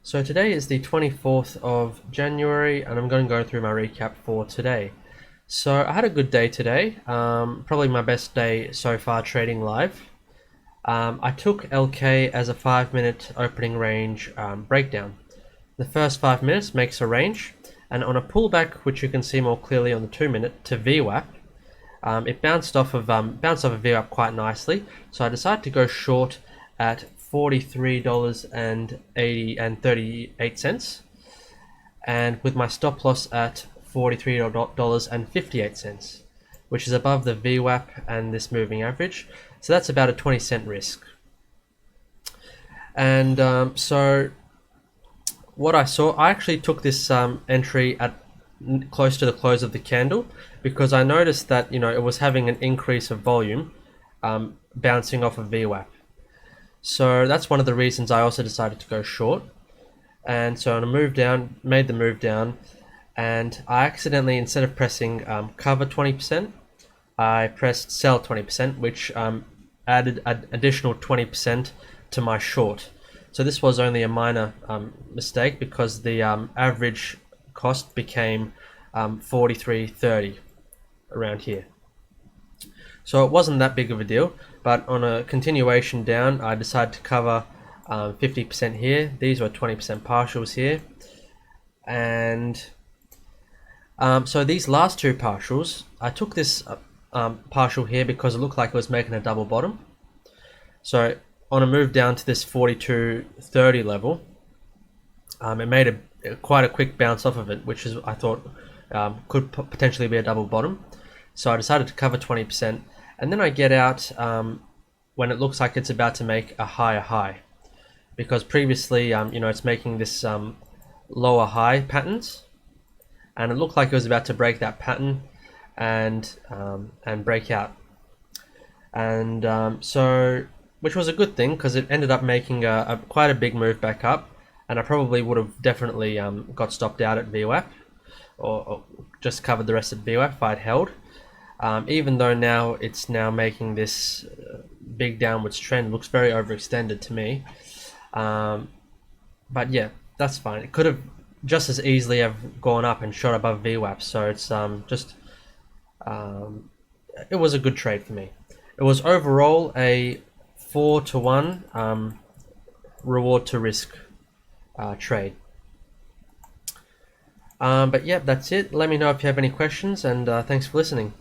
So today is the 24th of January and I'm going to go through my recap for today. So I had a good day today, probably my best day so far trading live. I took LK as a 5-minute opening range breakdown. The first 5 minutes makes a range, and on a pullback, which you can see more clearly on the 2-minute to VWAP, it bounced off of VWAP quite nicely. So I decided to go short at $43.38, and with my stop loss at $43.58, which is above the VWAP and this moving average. So that's about a 20-cent risk. And so what I saw, I actually took this entry at close to the close of the candle because I noticed that it was having an increase of volume bouncing off of VWAP. So that's one of the reasons I also decided to go short. And so on a move down, made the move down, and I accidentally, instead of pressing cover 20%, I pressed sell 20%, which added an additional 20% to my short. So this was only a minor mistake because the average cost became 43.30 around here. So it wasn't that big of a deal, but on a continuation down, I decided to cover 50% here. These were 20% partials here. And so these last two partials, I took this partial here because it looked like it was making a double bottom. So on a move down to this 42.30 level, it made quite a quick bounce off of it, which is I thought could potentially be a double bottom. So I decided to cover 20%, and then I get out when it looks like it's about to make a higher high, because previously it's making this lower high patterns, and it looked like it was about to break that pattern and break out, and so which was a good thing because it ended up making quite a big move back up, and I probably would have definitely got stopped out at VWAP or just covered the rest of VWAP if I'd held. Even though now it's making this big downwards trend, looks very overextended to me. But yeah, that's fine. It could have just as easily have gone up and shot above VWAP. So it's it was a good trade for me. It was overall a 4-to-1 reward to risk trade. But yeah, that's it. Let me know if you have any questions, and thanks for listening.